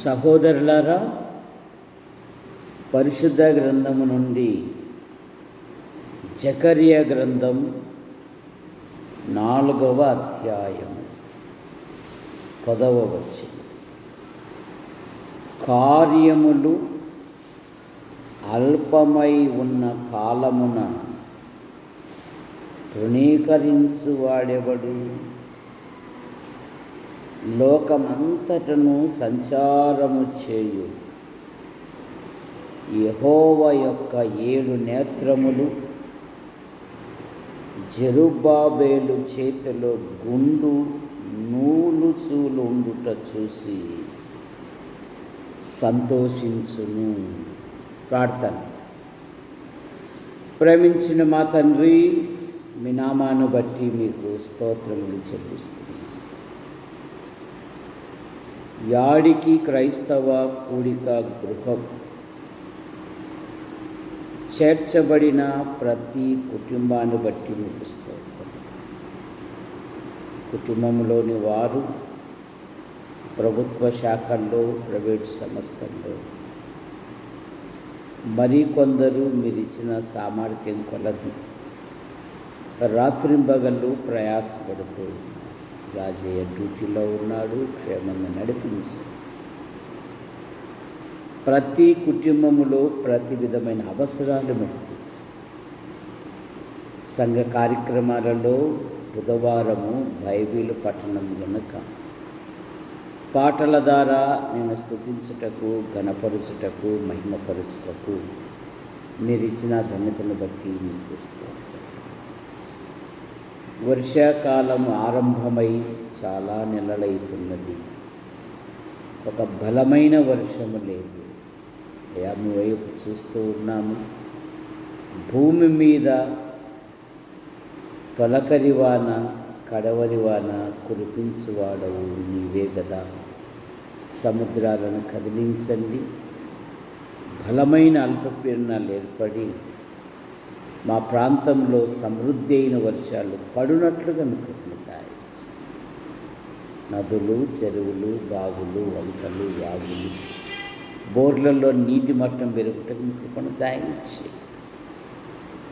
సహోదరులారా, పరిశుద్ధ గ్రంథము నుండి జకర్యా గ్రంథం 4వ అధ్యాయము 10వ వచనం. కార్యములు అల్పమై ఉన్న కాలమున తృణీకరించువాడెవడు? లోకమంతటను సంచారము చేయు యెహోవా యొక్క 7 నేత్రములు జెరుబ్బాబెలు చేతిలో గుండు నూలుసూలు ఉండుట చూసి సంతోషించును. ప్రార్థన. ప్రేమించిన మా తండ్రి, మీ నామాను బట్టి మీకు స్తోత్రములు చెల్లిస్తున్నాను. యాడికి క్రైస్తవ కూడిక గృహం చేర్చబడిన ప్రతి కుటుంబాన్ని బట్టి మీకు స్తోత్రం. కుటుంబంలోని వారు ప్రభుత్వ శాఖల్లో, ప్రైవేట్ సంస్థల్లో, మరికొందరు మీరిచ్చిన సామర్థ్యం కొలది రాత్రింబగళ్ళు ప్రయాసపడుతూ రాజయ్య డ్యూటీలో ఉన్నాడు. క్షేమంగా నడిపించి ప్రతి కుటుంబములో ప్రతి విధమైన అవసరాలు మీకు తీర్చి సంఘ కార్యక్రమాలలో బుధవారము బైబిల్ పఠనం గనుక పాటల ద్వారా నేను స్తుతించుటకు, ఘనపరచుటకు, మహిమపరచుటకు మీరిచ్చిన ధన్యతను బట్టి మీకు స్తోత్రం. వర్షాకాలం ఆరంభమై చాలా నెలలైతున్నది. ఒక బలమైన వర్షము లేదు. మీ వైపు చూస్తూ ఉన్నాము. భూమి మీద తొలకరి వాన, కడవరి వాన కురిపించువాడవు నీవే గదా. సముద్రాలను కదిలించండి. బలమైన అల్పపీడనాలు ఏర్పడి మా ప్రాంతంలో సమృద్ధి అయిన వర్షాలు పడునట్లుగా మీకు దాయించు. నదులు, చెరువులు, బావులు, వంకలు, వాగులు, బోర్లలో నీటి మట్టం పెరుగుటకు మీకు కొన్ని దాయించి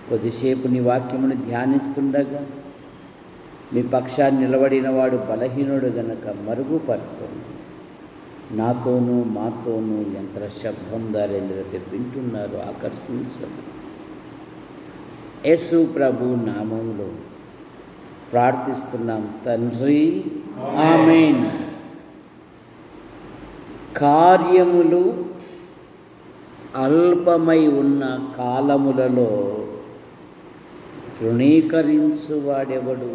కొద్దిసేపు నీ వాక్యమును ధ్యానిస్తుండగా మీ పక్షాన్ని నిలబడిన వాడు బలహీనుడు గనక మరుగుపరచండి. నాతోనూ మాతోనూ యంత్ర శబ్దం దారేంద్రతే వింటున్నారు, ఆకర్షించండి. యేసు ప్రభు నామములో ప్రార్థిస్తున్నాం తండ్రి, ఆమేన్. కార్యములు అల్పమై ఉన్న కాలములలో తృణీకరించువాడెవడు?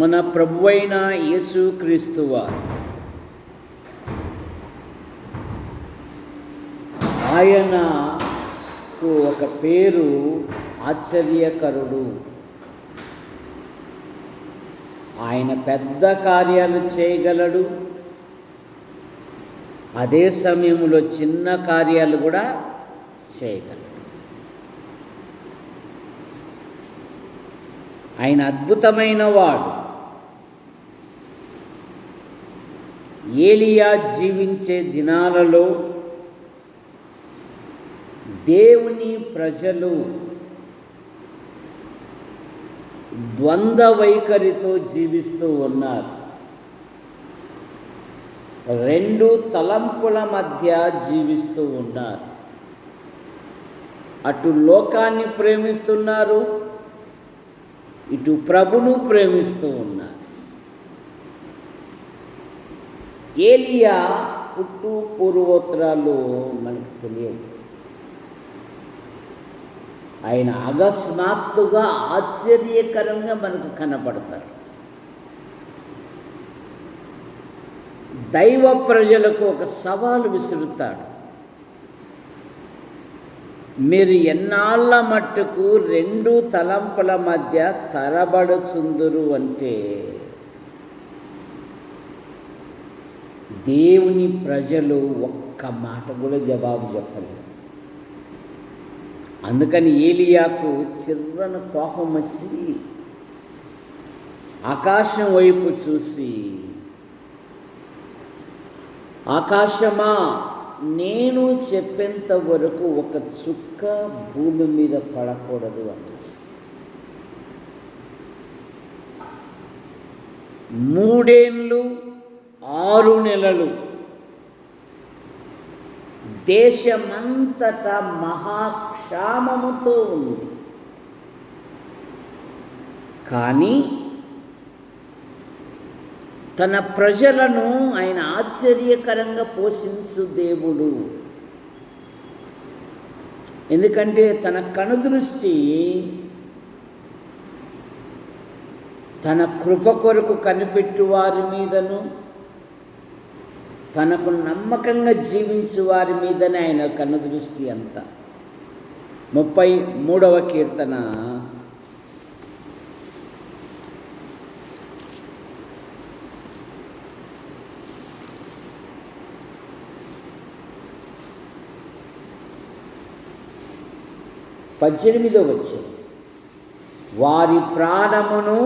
మన ప్రభువైన యేసుక్రీస్తు వారు ఆయనకు ఒక పేరు ఆశ్చర్యకరుడు. ఆయన పెద్ద కార్యాలు చేయగలడు. అదే సమయంలో చిన్న కార్యాలు కూడా చేయగలడు. ఆయన అద్భుతమైన వాడు. ఏలియా జీవించే దినాలలో దేవుని ప్రజలు ద్వంద్వ వైఖరితో జీవిస్తూ ఉన్నారు. 2 తలంపుల మధ్య జీవిస్తూ ఉన్నారు. అటు లోకాన్ని ప్రేమిస్తున్నారు, ఇటు ప్రభును ప్రేమిస్తూ ఉన్నారు. ఏలియా పుట్టు పూర్వోత్తరాలు మనకు తెలియవు. ఆయన అకస్మాత్తుగా ఆశ్చర్యకరంగా మనకు కనపడతారు. దైవ ప్రజలకు ఒక సవాలు విసురుతాడు. మీరు ఎన్నాళ్ళ మట్టుకు 2 తలంపుల మధ్య తరబడుచుందురు అంటే దేవుని ప్రజలు ఒక్క మాట కూడా జవాబు చెప్పలేదు. అందుకని ఏలియాకు చిర్రన కోపం వచ్చి ఆకాశం వైపు చూసి, ఆకాశమా, నేను చెప్పేంత వరకు ఒక చుక్క భూమి మీద పడకూడదు అన్నాడు. 3 ఏళ్ళు 6 నెలలు దేశమంతటా మహాక్షామముతో ఉంది. కానీ తన ప్రజలను ఆయన ఆశ్చర్యకరంగా పోషించు దేవుడు. ఎందుకంటే తన కనుదృష్టి తన కృప కొరకు కనిపెట్టు వారి మీదను, తనకు నమ్మకంగా జీవించు వారి మీదనే ఆయన కనుదృష్టి అంతా. 33వ కీర్తన 18వ వచనం, వారి ప్రాణమును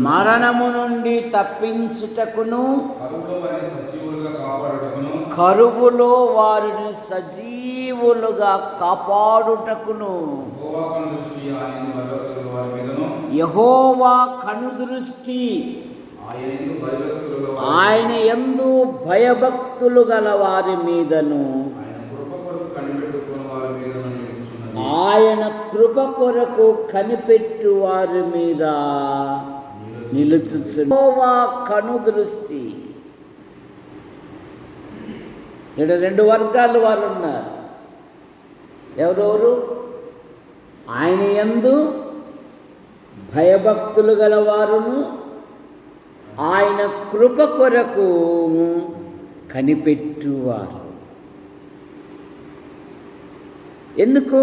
మరణము నుండి తప్పించుటకును, కరువులో వారిని సజీవులుగా కాపాడుటకును యెహోవా కనుదృష్టి ఆయన యందు భయభక్తులు గల వారి మీదను, ఆయన కృప కొరకు కనిపెట్టు వారి మీద నిలుచుచు. యెహోవా కనుదృష్టి. ఇక్కడ 2 వర్గాలు వారు ఉన్నారు. ఎవరెవరు? ఆయన యందు భయభక్తులు గల వారును, ఆయన కృప కొరకు కనిపెట్టువారు. ఎందుకు?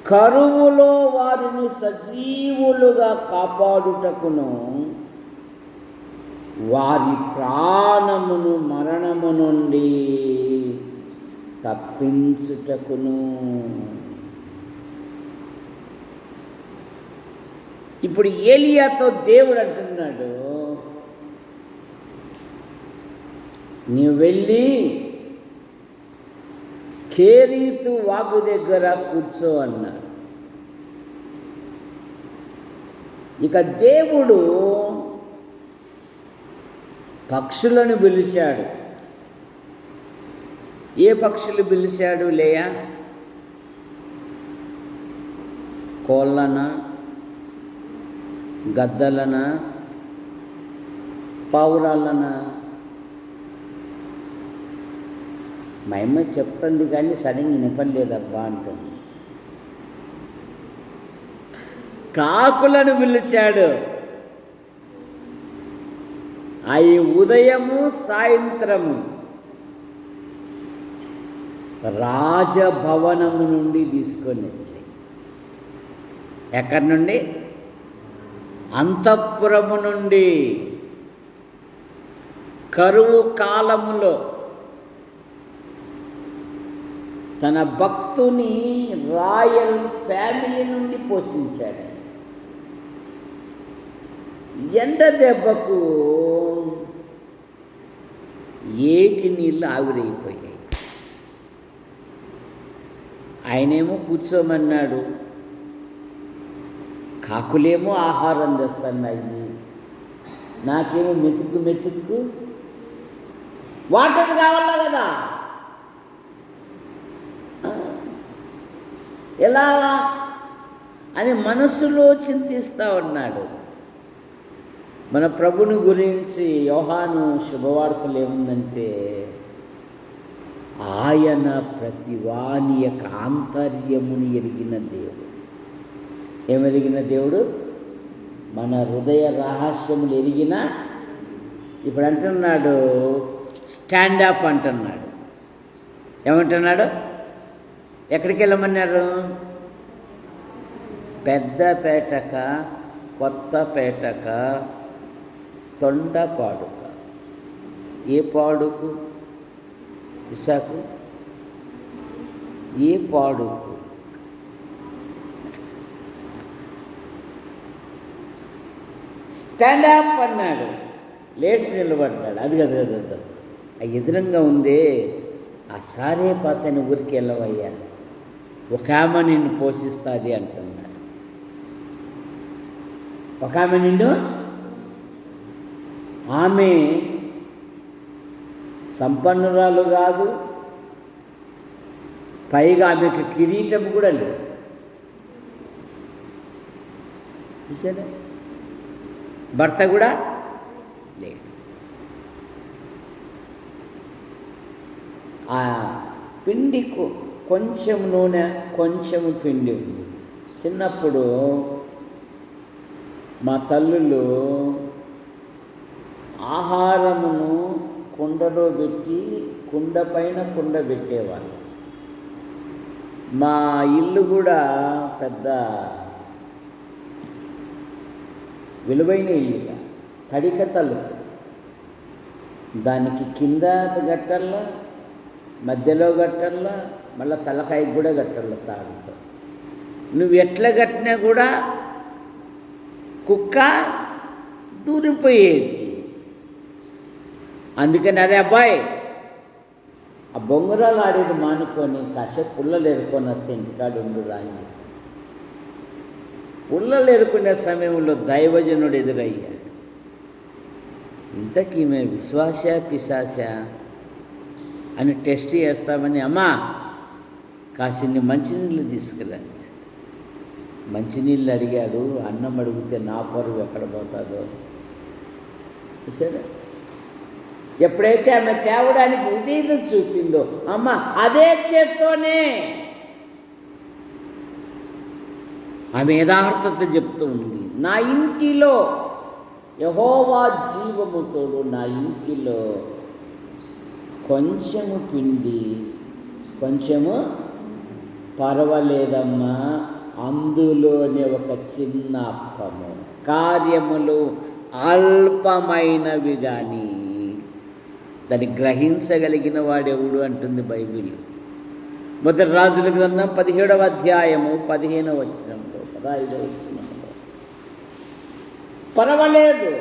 కరువులో వారిని సజీవులుగా కాపాడుటకును, వారి ప్రాణమును మరణము నుండి తప్పించుటకును. ఇప్పుడు ఏలియాతో దేవుడు అంటున్నాడు, నీవు వెళ్ళి కేరీతు వాగు దగ్గర కూర్చో అన్నాడు. ఇక దేవుడు పక్షులను పిలిచాడు. ఏ పక్షులు పిలిచాడు? లేయా, కోళ్ళనా, గద్దలనా, పావురాళ్ళనా? మా అమ్మ చెప్తుంది కానీ సరిగ్గా వినపడలేదబ్బా అంటుంది. కాకులను పిలిచాడు. అవి ఉదయము సాయంత్రము రాజభవనము నుండి తీసుకొని వచ్చాయి. ఎక్కడి నుండి? అంతఃపురము నుండి. కరువు కాలములో తన భక్తుని రాయల్ ఫ్యామిలీ నుండి పోషించాడు. ఎండ దెబ్బకు ఏటి నీళ్ళు ఆవిరైపోయాయి. ఆయనేమో కూర్చోమన్నాడు, కాకులేమో ఆహారం తెస్తున్నాయి, నాకేమో మెతుక్కు వాటర్ కావాలా కదా, ఎలా అని మనసులో చింతిస్తూ ఉన్నాడు. మన ప్రభుని గురించి యోహాను శుభవార్తలు ఏముందంటే, ఆయన ప్రతివాని యొక్క ఆంతర్యముని ఎరిగిన దేవుడు. ఏమెరిగిన దేవుడు? మన హృదయ రహస్యములు ఎరిగిన. ఇప్పుడు అంటున్నాడు, స్టాండప్ అంటున్నాడు. ఏమంటున్నాడు? ఎక్కడికి వెళ్ళమన్నారు? పెద్దపేటక, కొత్తపేటక, తొండపాడుక. ఏ పాడుకు? విశాఖ. ఏ పాడుకు? స్టాండప్ అన్నాడు, లేచి నిలబడ్డాడు. అది కదా ఆ ఎదురంగా ఉందే ఆ సారేపాతని ఊరికి వెళ్ళవయ్యా, ఒక ఆమె నిన్ను పోషిస్తుంది అంటున్నాడు. ఒక ఆమె నిన్ను, ఆమె సంపన్నురాలు కాదు, పైగా ఆమెకు కిరీటం కూడా లేదు. చూసారా, భర్త కూడా లేడు. ఆ పిండి కొంచెం నూనె, కొంచెం పిండి ఉంది. చిన్నప్పుడు మా తల్లులు ఆహారమును కుండలో పెట్టి కుండ పైన కుండ పెట్టేవాళ్ళు. మా ఇల్లు కూడా పెద్ద విలువైన ఇల్లుగా, తడిక తలుపు, దానికి కింద గట్టల్లా, మధ్యలో గట్టల్లా, మళ్ళీ తలకాయకి కూడా గట్టల్లా తాడుతో. నువ్వు ఎట్లా కట్టినా కూడా కుక్క దూరిపోయేది. అందుకని అరే అబ్బాయి, ఆ బొంగరాలు ఆడేది మానుకొని కాసేపు పుల్లలు ఎరుకొని వస్తే ఇంటికాడు ఉండు రా అని చెప్పేసి పుల్లలు ఎరుకునే సమయంలో దైవజనుడు ఎదురయ్యాడు. ఇంతకీ మేము విశ్వాస పిశాస అని టెస్ట్ చేస్తామని, అమ్మా కాసిన్ని మంచినీళ్ళు తీసుకురండి. మంచినీళ్ళు అడిగాడు. అన్నం అడిగితే నా పరువు ఎక్కడ పోతుందో. సరే, ఎప్పుడైతే ఆమె తేవడానికి విధేయత చూపిందో, అమ్మ అదే చేత్తోనే ఆమె యథార్థత చెప్తూ ఉంది. నా ఇంటిలో యెహోవా జీవము తోడు, నా ఇంటిలో కొంచెము పిండి, కొంచెము పర్వాలేదమ్మా, అందులోనే ఒక చిన్న అప్పము, కార్యములు అల్పమైనవి కానీ దాన్ని గ్రహించగలిగిన వాడెవడు అంటుంది బైబిల్. మొదటి రాజుల గ్రంథం 17వ అధ్యాయము 15వ వచనంలో, 15వ వచనంలో, పర్వాలేదు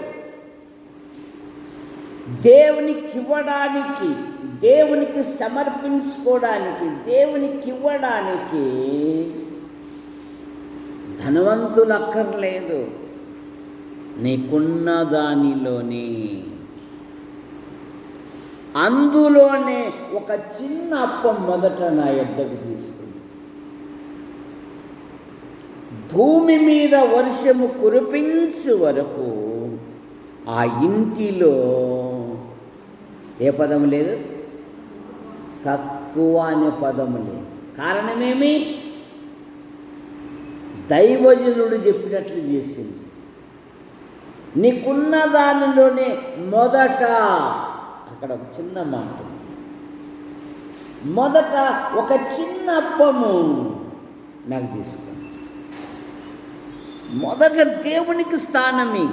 దేవునికి ఇవ్వడానికి, దేవునికి సమర్పించుకోవడానికి, దేవునికి ఇవ్వడానికి ధనవంతులు అక్కర్లేదు. నీకున్న దానిలోనే, అందులోనే ఒక చిన్న అప్పం మొదట నా యొద్దకు తీసుకుంది. భూమి మీద వర్షము కురిపించు వరకు ఆ ఇంటిలో ఏ పదం లేదు, తక్కువ అనే పదము లేదు. కారణమేమి? దైవజనుడు చెప్పినట్లు చేసింది. నీకున్న దానిలోనే మొదట, అక్కడ ఒక చిన్న మాట, మొదట ఒక చిన్న అప్పము నాకు తీసుకోండి. మొదట దేవునికి స్థానమి.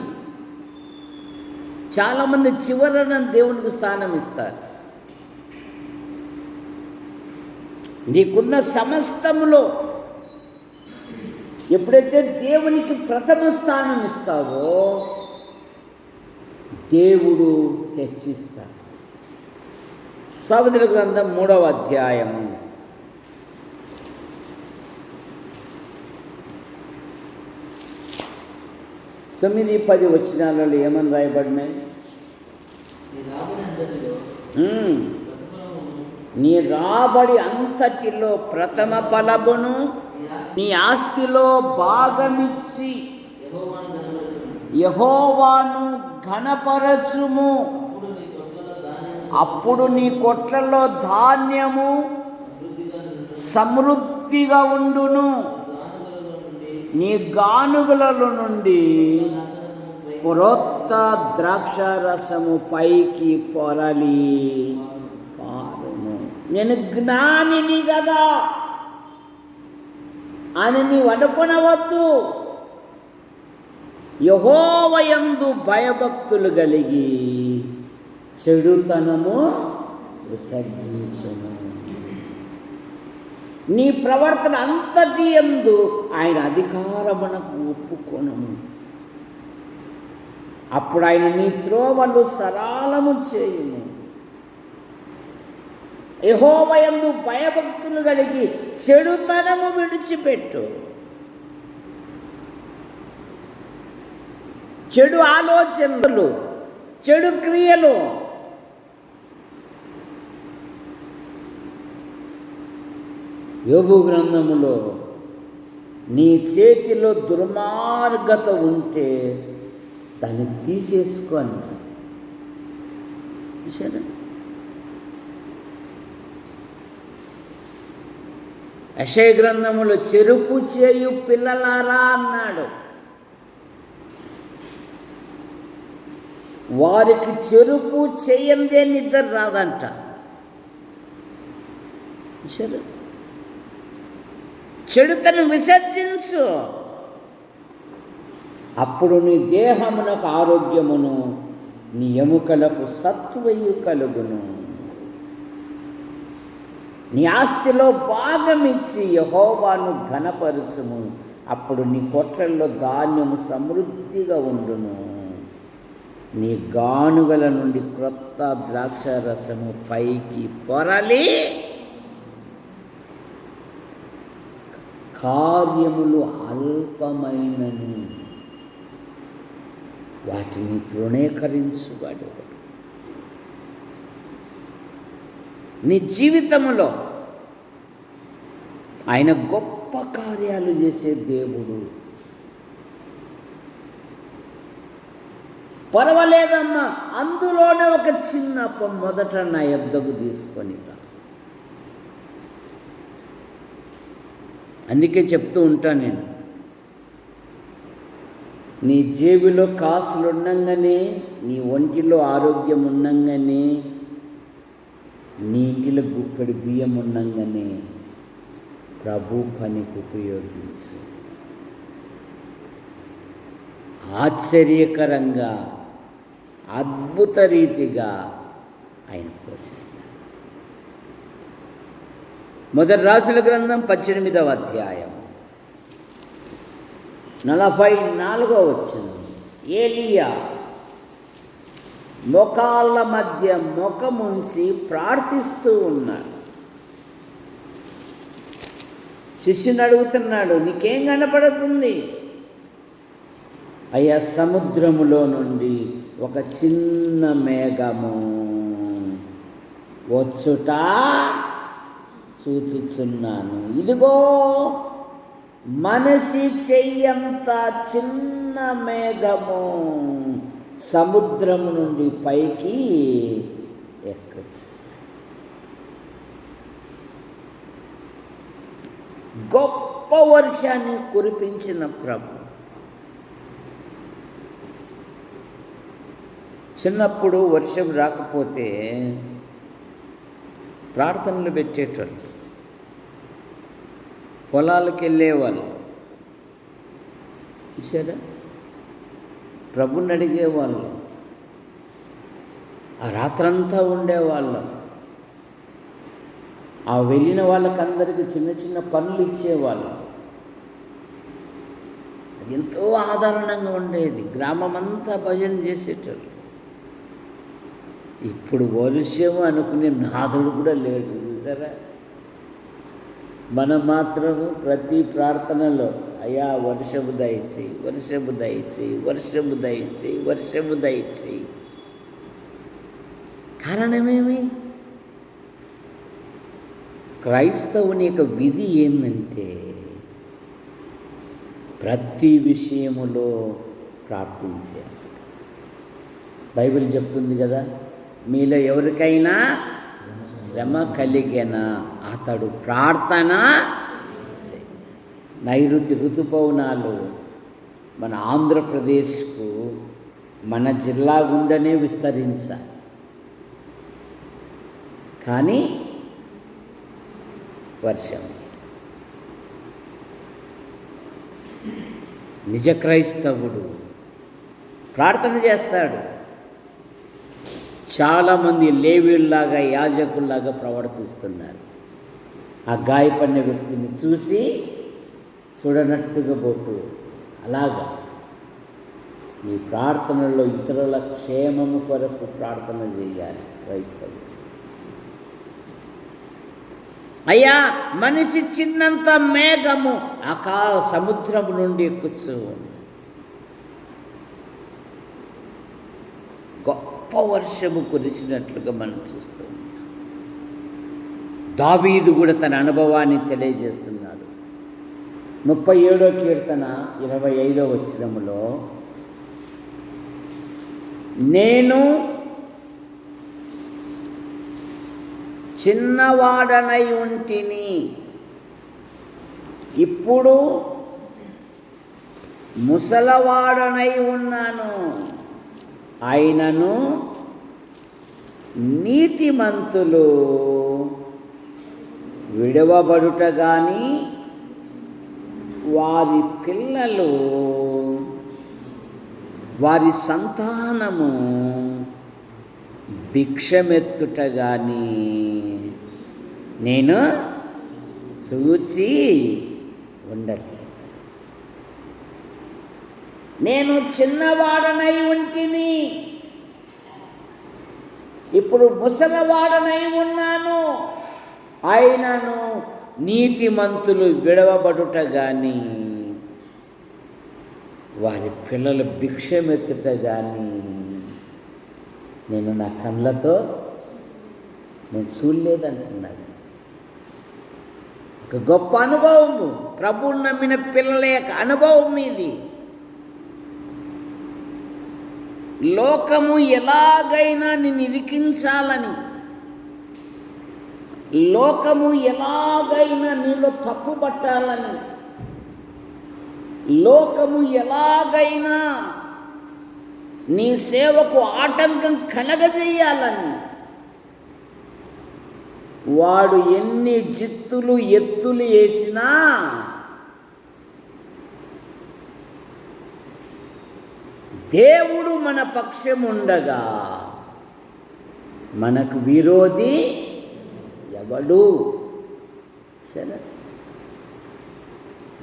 చాలామంది చివరన దేవునికి స్థానం ఇస్తారు. నీకున్న సమస్తములో ఎప్పుడైతే దేవునికి ప్రథమ స్థానం ఇస్తావో దేవుడు హెచ్చిస్తాడు. సామెతల గ్రంథం 3వ అధ్యాయము 9-10 వచనాలలో ఏమని రాయబడినాయి? నీ రాబడి అంతటిలో ప్రథమ ఫలమును నీ ఆస్తిలో భాగమిచ్చి యెహోవాను ఘనపరచుము. అప్పుడు నీ కొట్లలో ధాన్యము సమృద్ధిగా ఉండును. నీ గానుగలలో నుండి క్రొత్త ద్రాక్షారసము పైకి పొరలి పారును. నేను జ్ఞానిని కదా అని నీవు అనుకొనవద్దు. యెహోవా యందు భయభక్తులు కలిగి చెడుతనము విసర్జించును. నీ ప్రవర్తన అంతటి యందు ఆయన అధికారమునకు ఒప్పుకొనము. అప్పుడు ఆయన నీ త్రోవలు సరళము చేయును. యెహోవా యందు భయభక్తులు కలిగి చెడుతనము విడిచిపెట్టు. చెడు ఆలోచనలు, చెడు క్రియలు, యోబు గ్రంథములో నీ చేతిలో దుర్మార్గత ఉంటే దాన్ని తీసేసుకొని సరే. యెషయా గ్రంథములో చెరుపు చేయు పిల్లలారా అన్నాడు. వారికి చెరుపు చేయందే నిద్ర రాదంట. సరే, చెడుతను విసర్జించు, అప్పుడు నీ దేహమునకు ఆరోగ్యమును, నీ ఎముకలకు సత్వయు కలుగును. నీ ఆస్తిలో భాగమిచ్చి యెహోవాను ఘనపరచుము, అప్పుడు నీ కొట్లల్లో ధాన్యము సమృద్ధిగా ఉండును. నీ గానుగల నుండి క్రొత్త ద్రాక్ష రసము పైకి పొరలి కార్యములు అల్పమైనను వాటిని తృణీకరించువాడు. నీ జీవితంలో ఆయన గొప్ప కార్యాలు చేసే దేవుడు. పర్వాలేదమ్మా, అందులోనే ఒక చిన్న మొదట నా యొద్దకు తీసుకొని రా. అందుకే చెప్తూ ఉంటాను నేను, నీ జేబులో కాసులు ఉండంగానే, నీ ఒంటిలో ఆరోగ్యం ఉండంగానే, నీ ఇంటిలో గుప్పెడు బియ్యం ఉండంగానే ప్రభు పనికి ఉపయోగించు. ఆశ్చర్యకరంగా అద్భుత రీతిగా ఆయన పోషిస్తాడు. మొదటి రాసుల గ్రంథం 18వ అధ్యాయం 44వ వచనం. ఏలియా మోకాళ్ళ మధ్య ముఖముంచి ప్రార్థిస్తూ ఉన్నాడు. శిష్యుని అడుగుతున్నాడు, నీకేం కనపడుతుంది? అయ్యా, సముద్రములో నుండి ఒక చిన్న మేఘము వచ్చుట చూచుచున్నాను. ఇదిగో మనిషి చెయ్యంత చిన్న మేఘము సముద్రము నుండి పైకి ఎక్కచ్చు. గొప్ప వర్షాన్ని కురిపించిన ప్రభు. చిన్నప్పుడు వర్షం రాకపోతే ప్రార్థనలు పెట్టేటోళ్ళు, పొలాలకు వెళ్ళేవాళ్ళు, చూసారా, ప్రభుని అడిగేవాళ్ళు, ఆ రాత్రంతా ఉండేవాళ్ళు. ఆ వెళ్ళిన వాళ్ళకందరికీ చిన్న చిన్న పనులు ఇచ్చేవాళ్ళు. అది ఎంతో ఆదరణంగా ఉండేది. గ్రామం అంతా భజన చేసేటోళ్ళు. ఇప్పుడు వర్షం అనుకునే నాథుడు కూడా లేడు, చూసారా. మనం మాత్రము ప్రతి ప్రార్థనలో అయ్యా వర్షము దయచేయి, వర్షము దయచేయి, వర్షము దయచేయి, వర్షము దయచేయి. కారణమేమి? క్రైస్తవుని యొక్క విధి ఏంటంటే ప్రతి విషయములో ప్రార్థించాలి. బైబిల్ చెప్తుంది కదా, మీలో ఎవరికైనా శ్రమ కలిగిన అతడు ప్రార్థన. నైరుతి ఋతుపవనాలు మన ఆంధ్రప్రదేశ్కు మన జిల్లా గుండనే విస్తరించాలి. కానీ వర్షం, నిజ క్రైస్తవుడు ప్రార్థన చేస్తాడు. చాలామంది లేవీల్లాగా యాజకుల్లాగా ప్రవర్తిస్తున్నారు. ఆ గాయపడిన వ్యక్తిని చూసి చూడనట్టుగా పోతూ అలాగా ఈ ప్రార్థనలో ఇతరుల క్షేమము కొరకు ప్రార్థన చేయాలి క్రైస్తవులు. అయ్యా, మనిషి చిన్నంత మేఘము సముద్రము నుండి ఎక్కుచు గొప్ప వర్షము కురిసినట్లుగా మనం చూస్తాం. దావీదు కూడా తన అనుభవాన్ని తెలియజేస్తున్నాడు. 37వ కీర్తన 25వ వచనములో, నేను చిన్నవాడనై ఉంటిని, ఇప్పుడు ముసలవాడనై ఉన్నాను, అయినను నీతిమంతులు విడవబడుట గాని వారి పిల్లలు వారి సంతానము భిక్షమెత్తుట గాని నేను చూచి ఉండలేదు. నేను చిన్నవాడనై ఉంటిని, ఇప్పుడు ముసలవాడనై ఉన్నాను, అయినను నీతిమంతులు విడవబడుట గాని వారి పిల్లలు భిక్షమెత్తుట గాని నేను నా కళ్ళతో నేను చూడలేదంటున్నాడు. ఒక గొప్ప అనుభవము, ప్రభువుని నమ్మిన పిల్లల యొక్క అనుభవం ఇది. లోకము ఎలాగైనా నిన్ను ఇరికించాలని, లోకము ఎలాగైనా నీలో తప్పు పట్టాలని, లోకము ఎలాగైనా నీ సేవకు ఆటంకం కలగజేయాలని వాడు ఎన్ని జిత్తులు ఎత్తులు వేసినా దేవుడు మన పక్షముండగా మనకు విరోధి ఎవడు? సరే,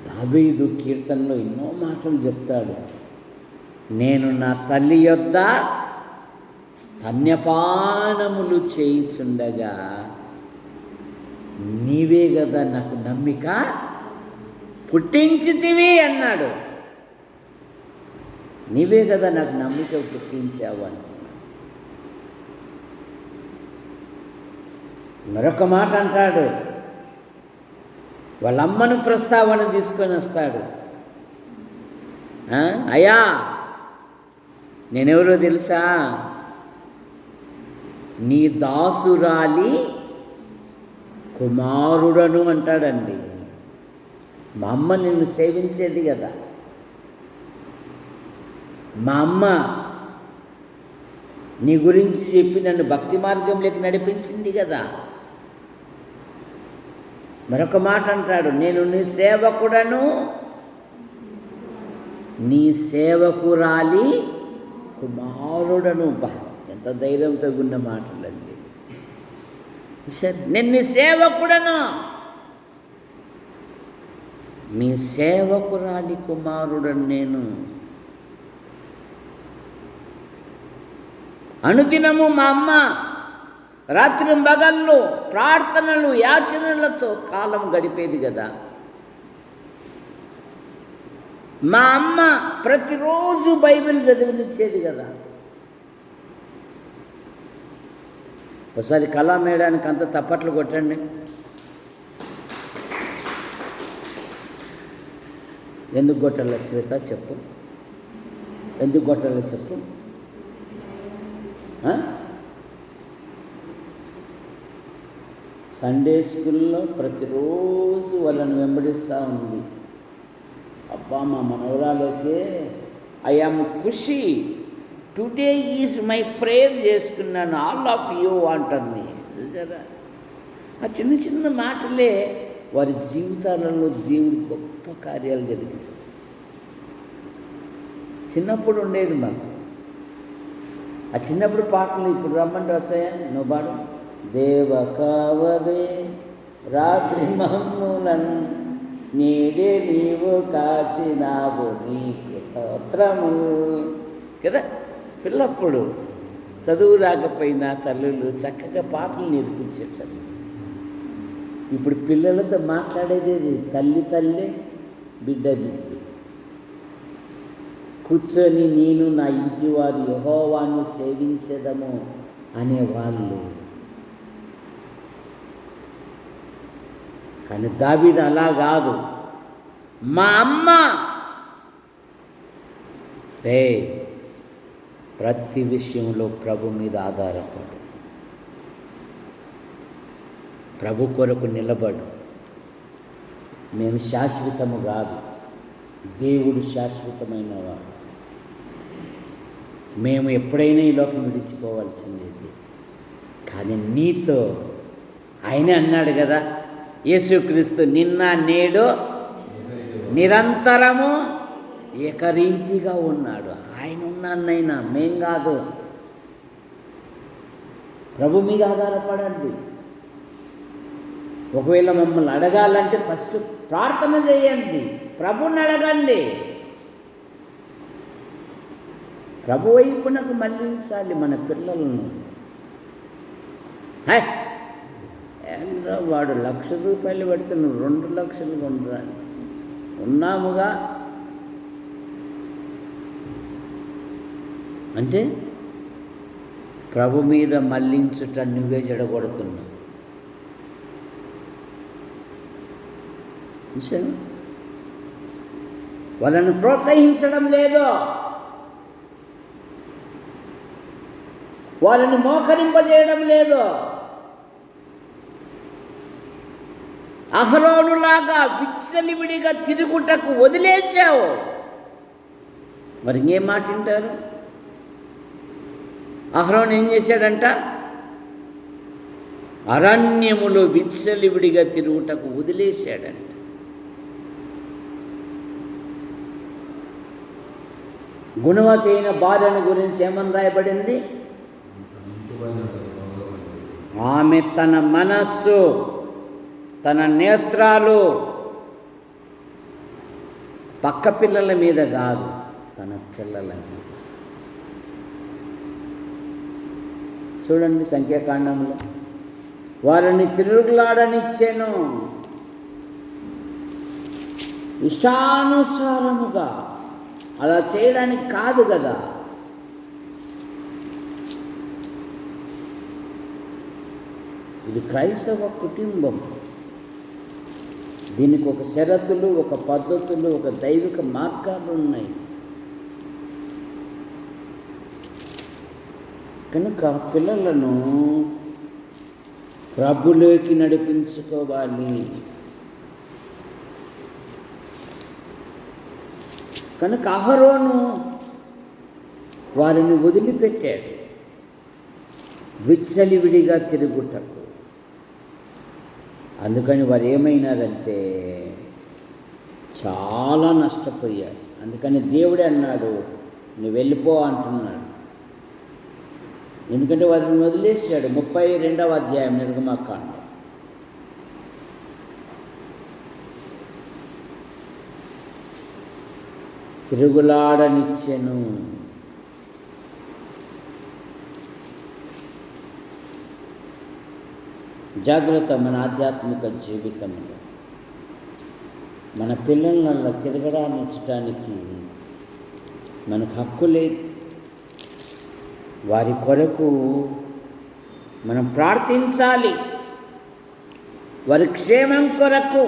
దావీదు కీర్తనలో ఎన్నో మాటలు చెప్తాడు. నేను నా తల్లి యొద్ద స్తన్యపానములు చేయుచుండగా నీవే కదా నాకు నమ్మిక పుట్టించితివి అన్నాడు. నీవే కదా నాకు నమ్మిక పుట్టించావు అంటున్నాడు. మరొక మాట అంటాడు, వాళ్ళ అమ్మను ప్రస్తావన తీసుకొని వస్తాడు. అయ్యా, నేనెవరో తెలుసా? నీ దాసురాలి కుమారుడను అంటాడండి. మా అమ్మ నిన్ను సేవించేది కదా, మా అమ్మ నీ గురించి చెప్పి నన్ను భక్తి మార్గంలోకి నడిపించింది కదా. మరొక మాట అంటాడు, నేను నీ సేవకుడను, నీ సేవకురాలి కుమారుడను. ఎంత ధైర్యంతో ఉన్న మాటలండి. నేను నీ సేవకుడను, నీ సేవకురాలి కుమారుడను. నేను అనుదినము మా అమ్మ రాత్రి పగళ్ళు ప్రార్థనలు యాచనలతో కాలం గడిపేది కదా. మా అమ్మ ప్రతిరోజు బైబిల్ చదివినిచ్చేది కదా. ఒకసారి కలాం వేయడానికి అంత తప్పట్లు కొట్టండి. ఎందుకు కొట్టాల శ్వేత చెప్పు, ఎందుకు కొట్టాలో చెప్పు. సండే స్కూల్లో ప్రతిరోజు వాళ్ళని వెంబడిస్తూ ఉంది. అబ్బా, మా మనవరాలైతే I am Khushi, today is my prayer చేసుకున్నాను, ఆల్ ఆఫ్ యూ అంటుంది కదా. ఆ చిన్న చిన్న మాటలే వారి జీవితాలలో దేవుడు గొప్ప కార్యాలు జరిగిస్తాయి. చిన్నప్పుడు ఉండేది మాకు ఆ చిన్నప్పుడు పాటలు ఇప్పుడు రమ్మంటే వస్తాయా? నువ్వు పాడు. దేవ కావవే రాత్రి మమ్ములన్ నేడే నీవు కాచినావు, నీకు స్తోత్రములు. కదా. పిల్లప్పుడు చదువు రాకపోయినా తల్లులు చక్కగా పాటలు నేర్పించేటారు. ఇప్పుడు పిల్లలతో మాట్లాడేది తల్లి బిడ్డ బిడ్డ. కూర్చొని నేను నా ఇంటి వారు యెహోవాను సేవించెదము అనేవాళ్ళు. కానీ దావీదు అలా కాదు. మా అమ్మ ప్రతి విషయంలో ప్రభు మీద ఆధారపడు, ప్రభు కొరకు నిలబడు. మేము శాశ్వతము కాదు, దేవుడు శాశ్వతమైనవాడు. మేము ఎప్పుడైనా ఈ లోకం విడిచిపోవాల్సిందేది. కానీ నీతో ఆయనే అన్నాడు కదా, యేసుక్రీస్తు నిన్న నేడు నిరంతరము ఏకరీతిగా ఉన్నాడు. ఆయన ఉన్నాన్నైనా, మేం కాదు. ప్రభు మీద ఆధారపడండి. ఒకవేళ మమ్మల్ని అడగాలంటే ఫస్ట్ ప్రార్థన చేయండి, ప్రభుని అడగండి. ప్రభు వైపునకు మళ్ళించాలి మన పిల్లలను. వాడు ₹1,00,000 పెడితే నువ్వు 2 లక్షలు కొనరా, ఉన్నాముగా అంటే ప్రభు మీద మళ్ళించుట నువ్వే జడగొడుతున్నావు. వాళ్ళను ప్రోత్సహించడం లేదు, వాళ్ళని మోకరింపజేయడం లేదు. అహరోనులాగా విచ్చలివిడిగా తిరుగుటకు వదిలేసావు. మరి ఇంకేం మాట వింటారు? అహరోను ఏం చేశాడంట? అరణ్యములో విచ్చలివిడిగా తిరుగుటకు వదిలేశాడంట. గుణవతి అయిన భార్యను గురించి ఏమని రాయబడింది? ఆమె తన మనస్సు, తన నేత్రాలు పక్క పిల్లల మీద కాదు, తన పిల్లల మీద. చూడండి సంఖ్యాకాండంలో, వారిని తిరుగులాడనిచ్చాను ఇష్టానుసారముగా. అలా చేయడానికి కాదు కదా. ఇది క్రైస్తవ కుటుంబం. దీనికి ఒక షరతులు, ఒక పద్ధతులు, ఒక దైవిక మార్గాలు ఉన్నాయి. కనుక పిల్లలను ప్రభులోకి నడిపించుకోవాలి. కనుక అహరోను వారిని వదిలిపెట్టాడు విచ్చలివిడిగా తిరుగుటకు. అందుకని వారు ఏమైనారంటే చాలా నష్టపోయారు. అందుకని దేవుడే అన్నాడు, నువ్వు వెళ్ళిపో అంటున్నాడు. ఎందుకంటే వారిని వదిలేశాడు. 32వ అధ్యాయం నిర్గమకాండం. తిరుగులాడనిచ్చెను. జాగ్రత్త. మన ఆధ్యాత్మిక జీవితంలో మన పిల్లలను తిరగడానిచ్చటానికి మనకు హక్కు లేదు. వారి కొరకు మనం ప్రార్థించాలి. వారి క్షేమం కొరకు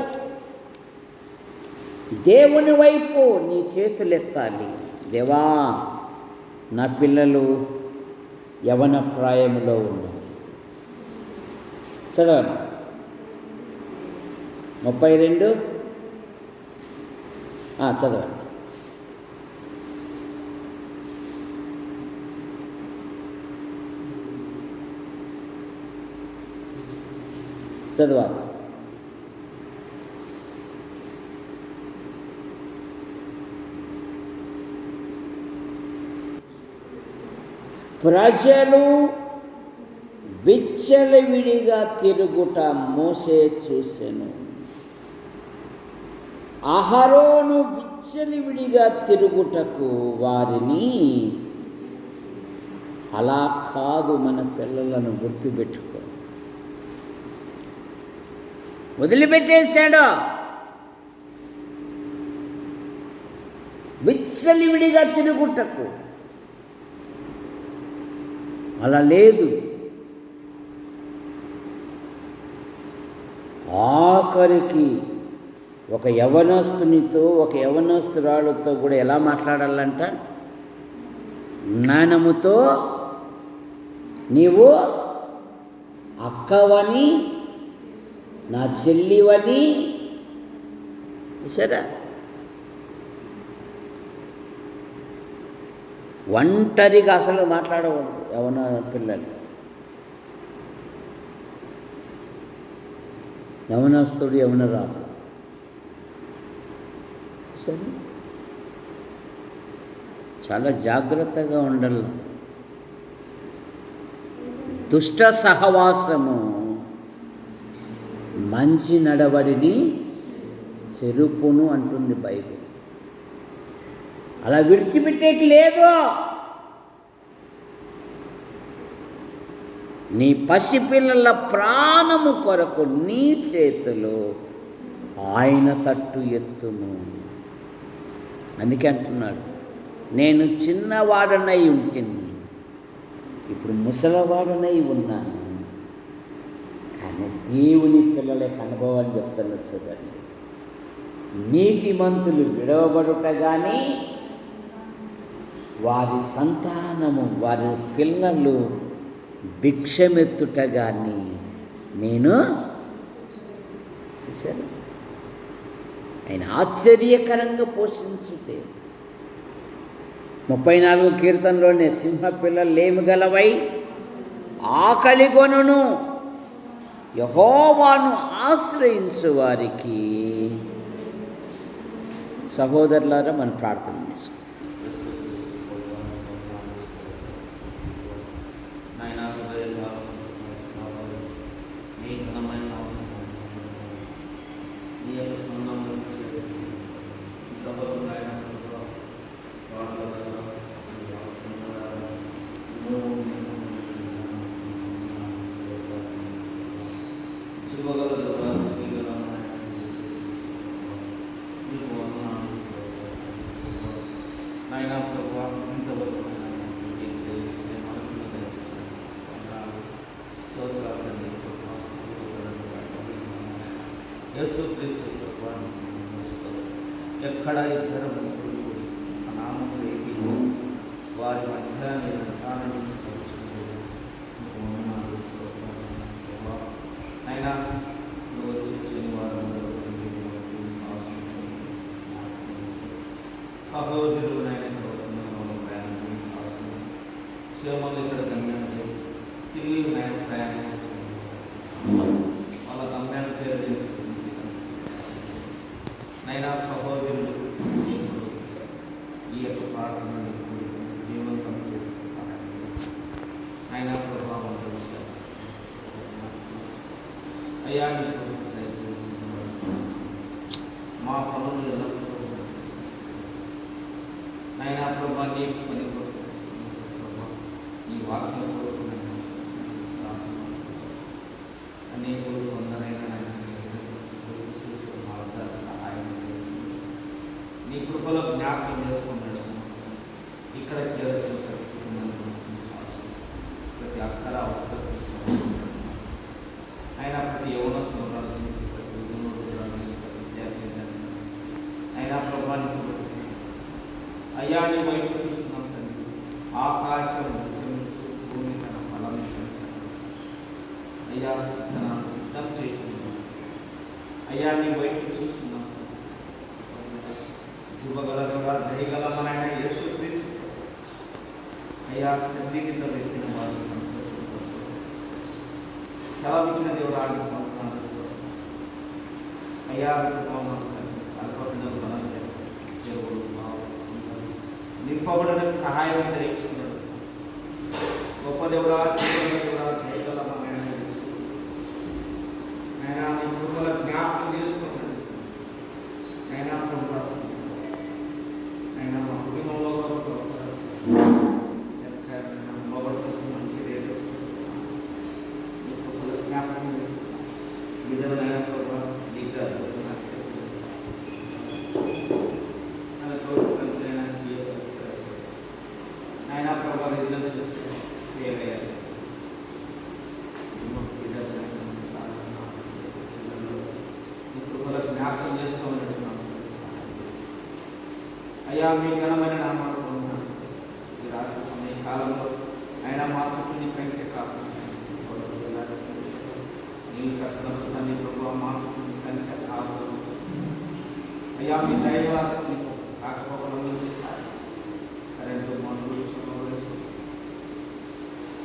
దేవుని వైపు నీ చేతులెత్తాలి. దేవా, నా పిల్లలు యవన ప్రాయములో ఉన్నారు. చదవండి 32. చదవండి. చదవాలి. ప్రజలు విచ్చలవిడిగా తిరుగుట మోసే చూసెను. అహరోను విచ్చలవిడిగా తిరుగుటకు వారిని అలా కాదు మన పిల్లలను గుర్తుపెట్టుకో. వదిలిపెట్టేశాడు, విచ్చలివిడిగా తిరుగుటకు. అలా లేదు. ఆఖరికి ఒక యవనస్తునితో, ఒక యవనస్తురాలతో కూడా ఎలా మాట్లాడాలంట? జ్ఞానముతో నీవు అక్కవని, నా చెల్లివని. సరే, ఒంటరిగా అసలు మాట్లాడకూడదు యవన పిల్లలు. యవనస్తుడు, యవనరాలు. సరే, చాలా జాగ్రత్తగా ఉండాలి. దుష్ట సహవాసము మంచి నడవడిని చెరుపును అంటుంది బైబిల్. అలా విడిచిపెట్టేకి లేదు. నీ పసిపిల్లల ప్రాణము కొరకు నీ చేతులు ఆయన తట్టు ఎత్తును. అందుకే అంటున్నాడు, నేను చిన్నవాడనై ఉంటిని, ఇప్పుడు ముసలవాడనై ఉన్నాను, కానీ దేవుని పిల్లలకి అనుభవాలు చెప్తున్నా చూడండి. నీతిమంతులు విడవబడుట కానీ, వారి సంతానము, వారి పిల్లలు భిక్షమెత్తుట కానీ నేను చూశాను. ఆయన ఆశ్చర్యకరంగా పోషించుతే 34 కీర్తనలోనే సింహ పిల్లలు లేమిగలవై ఆకలిగొనును, యెహోవాను ఆశ్రయించు వారికి. సహోదరులారా, మనం ప్రార్థన చేసుకుంటాం. ఎక్కడ ఇద్దరు ముగ్గురు ఆ నామములు ఏకీ వారి మధ్య అయినా నువ్వు వచ్చే శనివారం సహోదరులు నైనా వచ్చిన ప్రయాణం క్షేమంలో ఇక్కడ గమ్యాన్ని తిరిగి నైనా ప్రయాణం వాళ్ళ గమ్యాన్ని చేరవేసి నైనా సహోదరులు ఈ యొక్క ప్రార్థనని జీవంతం చేసే సహాయం అయినా ప్రభావం అయ్యా మా పనులు ఎల్లప్పుడూ నైనా ప్రభా నీ పని ఈ వాక్యం అనేకులు కొందరైనా సహాయం నీ కృపలో జ్ఞాపకం చేసుకున్నాడు. ఇక్కడ చేరుతున్న ప్రతి అక్కర అవసరం అయినా ప్రతి యవన విద్యార్థి అయినా ప్రభానికి అయ్యా నీ వైపు చూస్తున్నాం తండ్రి. ఆకాశం భూమి తన ఫలం అయ్యా తన సిద్ధం చేసింది. అయ్యా నీ వైపు చూస్తున్నాం. చూపగలగా దయగలమనైనా యేసుక్రీస్తు అయ్యా తండ్రితో వ్యక్తిని వారు సంతోషపడతారు. సెలవిచ్చిన దేవుడు ఆడుకుంటున్నాను అయ్యా. అల్పపిల్లలు బలం దేవుడు నింపబడడానికి సహాయం తెచ్చుకున్నాడు. గొప్ప దేవుడా దయగలమైన అయినా నీ కృపల జ్ఞాపకం చేసుకున్నాడు. అయినా అయినా మా కుటుంబంలో అయ్యా మీ ఘనమైన నామాలు పొందాల్సి ఈ రాత్రి సమయ కాలంలో ఆయన మా చుట్టూ నీ కంచె కాపు నీ కట్టడంతో నీ ప్రభు మా చుట్టూ నీ కంచె కాపు అయ్యా మీ దైవాసం కాకపోవడం కరెంటు మందులు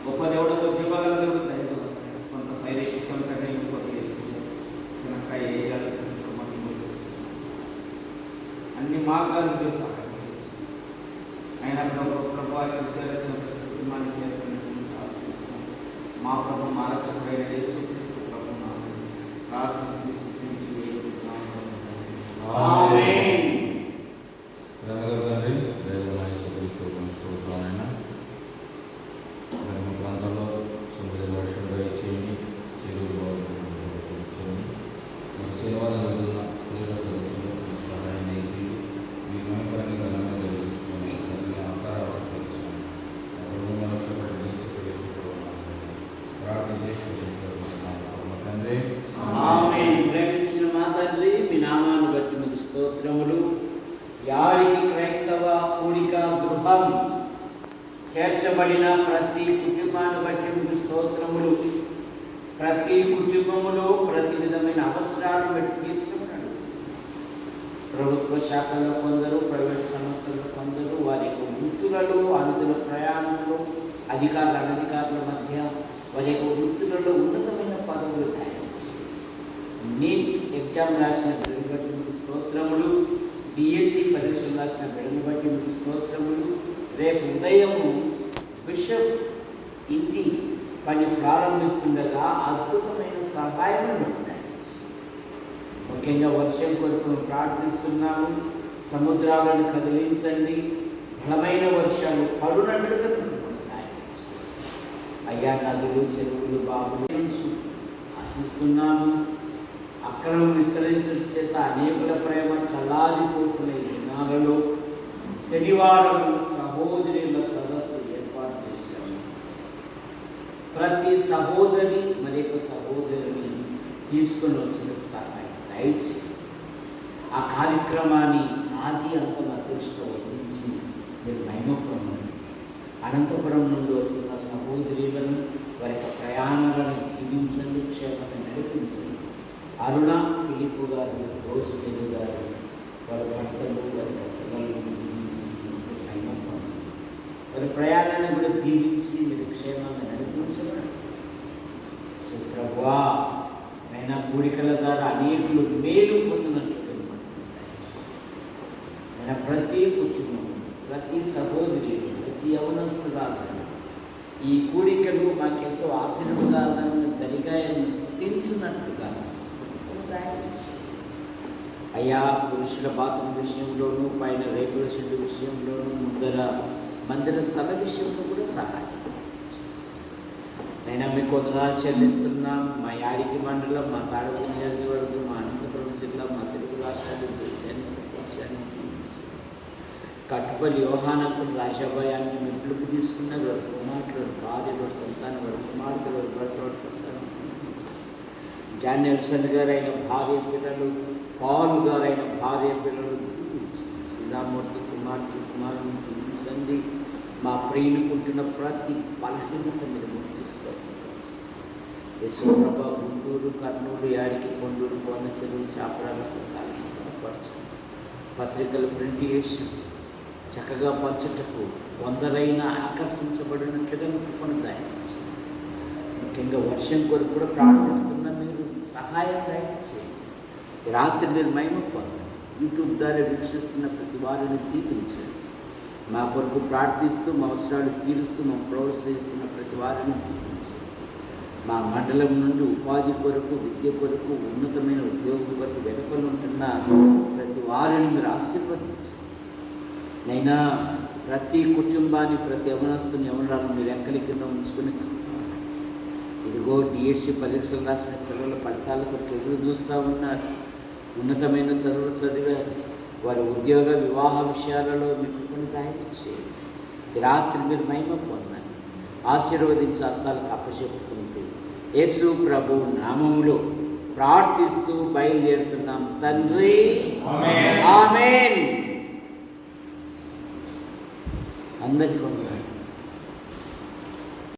గొప్ప దేవుడు జీవగల దేవుడు దైవం కొంత పైరెక్కి చెమటగా ఇంకొక చిన్నకాయ వేయాలి అన్ని మార్గాలు మీరు సహాయం అయినా ప్రభావం చేరచిన కుటుంబానికి మా ప్రభు మా రక్షకుడైన యేసుక్రీస్తు ప్రభు ప్రార్థన ప్రాంతంలో వర్షం చేయండి చెరువులు శనివారం రోజున స్త్రీల సదస్సులో సహాయం చేసి మీ మహిమపరంగా ఘనంగా జరిపించుకొని తండ్రి ప్రేమించిన మా తండ్రి మీ నామాన్ని బట్టి మీకు స్తోత్రములు. యారికి క్రైస్తవ కూడిక గృహం చేర్చబడిన ప్రతి కుటుంబాన్ని బట్టి మీకు స్తోత్రములు. ప్రతి కుటుంబములో ప్రతి విధమైన అవసరాలను బట్టి తీర్చబడను. ప్రభుత్వ శాఖల్లో కొందరు, ప్రైవేట్ సంస్థల్లో కొందరు వారి యొక్క వృత్తులలో, అనుదిన ప్రయాణంలో అధికారుల అనధికారుల మధ్య వారి యొక్క వృత్తులలో ఉన్నతమైన పదవులు తయారు నీట్ ఎగ్జామ్ రాసిన బిడ్డను బట్టి మీకు స్తోత్రములు. డిఎస్సి పరీక్షలు రాసిన బిడ్డను బట్టి మీకు స్తోత్రములు. రేపు ఉదయము బిషప్ ఇంటి పని ప్రారంభిస్తుండగా అద్భుతమైన సహాయం ఉంటాయి. ముఖ్యంగా వర్షం కొరకు ప్రార్థిస్తున్నాము. సముద్రాలను కదిలించండి, బలమైన వర్షాలు పడునట్లుగా ఉంటాయి. అయ్యా నదులు, చెరువులు, బావులు ఆశిస్తున్నాము. అక్రమం విస్తరించడం చేత అనేకుల ప్రేమ చల్లారిపోతున్న ఈ దినాలలో శనివారం సహోదరుల సదస్సు ఏర్పాటు చేశాము. ప్రతి సహోదరి మరొక సహోదరిని తీసుకొని వచ్చిన సహాయం దయచేసి ఆ కార్యక్రమాన్ని ఆది అంతం అదృష్టం వహించి మీరు మహిమపొందండి. అనంతపురం నుండి వస్తున్న సహోదరులను వారి యొక్క ప్రయాణాలను జీవించండి, క్షేమంగా నడిపించండి. అరుణ ఫిలిపు గారు, రోజు గారు వారి భర్తలు, వారి పిల్లలను దీవించి మహిమపొందండి. వారి ప్రయాణాన్ని కూడా దీవించి మీరు క్షేమంగా నడిపించండి. ప్రభువా అయినా కూడికల ద్వారా అనేకులు మేలు పొందినట్లు ఆయన ప్రతి కుటుంబం, ప్రతి సహోదరి, ప్రతి యవనస్తురాలు ఈ కూడికలు మాకెంతో ఆశీర్వాదాలను జరిగాయని స్థుతించినట్లుగా అయ్యా పురుషుల బాత్రూమ్ విషయంలోనూ, పైన రేకుల షెడ్డు విషయంలోనూ, ముందర మందిర స్థల విషయంలో కూడా సహాయం అయినా మీకు వందనాలు చెల్లిస్తున్నాం. మా యారికి మండలం, మా తాడపల్లి నియోజకవర్గం, మా అనంతపురం జిల్లా, మా తెలుగు రాష్ట్రాలు, దేశాన్ని, ప్రపంచాన్ని కట్టుపల్లి యోహానకులు, రాజాభయాన్ని మీ పిలుపు తీసుకున్నారు. వారి కుమార్తెలు, భార్యలు, సంతానం, వారి కుమార్తెలు, భర్తలు, సంతానం, జాన్ నెల్సన్ గారు అయిన భార్య పిల్లలు, పాల్ గారు అయిన భార్య పిల్లలు, సీతామూర్తి కుమార్తె కుమారుని దీవించండి. మా ప్రియులు పుట్టిన ప్రతి బలహీనత మీరు యశోప్రభ, గుంటూరు, కర్నూలు, యాడికి, కొండూరు, కోన చెరువు, చాపరాల సంతానం బలపరచండి. పత్రికలు ప్రింట్ చేసి చక్కగా పంచుటకు కొందరైనా ఆకర్షించబడినట్లుగా మీకు పొందాయి. ముఖ్యంగా వర్షం కొరకు కూడా ప్రార్థిస్తున్న మీరు సహాయం దయచేయండి. రాత్రి మీరు మహిమ పొందండి. యూట్యూబ్ ద్వారా వీక్షిస్తున్న ప్రతి వారిని దీవించండి. మా కొరకు ప్రార్థిస్తూ మా అవసరాలు తీరుస్తూ మా ప్రోత్సహిస్తున్న ప్రతి వారిని దీవించండి. మా మండలం నుండి ఉపాధి కొరకు, విద్య కొరకు, ఉన్నతమైన ఉద్యోగం కొరకు వెనుకలు ఉంటున్న ప్రతి వారిని మీరు ఆశీర్వదించండి. నైనా ప్రతి కుటుంబాన్ని, ప్రతి యవనస్తుని, యవనరాలను మీరు ఎక్కడి కింద ఉంచుకుని ఇదిగో డిఎస్సి పరీక్షలు రాసిన పిల్లల ఫలితాల కొరకు ఎదురు చూస్తూ ఉన్నారు. ఉన్నతమైన చదువులు చదివారు. వారి ఉద్యోగ వివాహ విషయాలలో మీకు కొన్ని దయచేయండి. ఈ రాత్రి మీరు మహిమ పొందండి. ఆశీర్వదించి హస్తాలకు అప్పచెప్పుకుంటూ యేసు ప్రభు నామములో ప్రార్థిస్తూ బయలుదేరుతున్నాం తండ్రి. ఆమేన్. అందరికీ వందనాలు.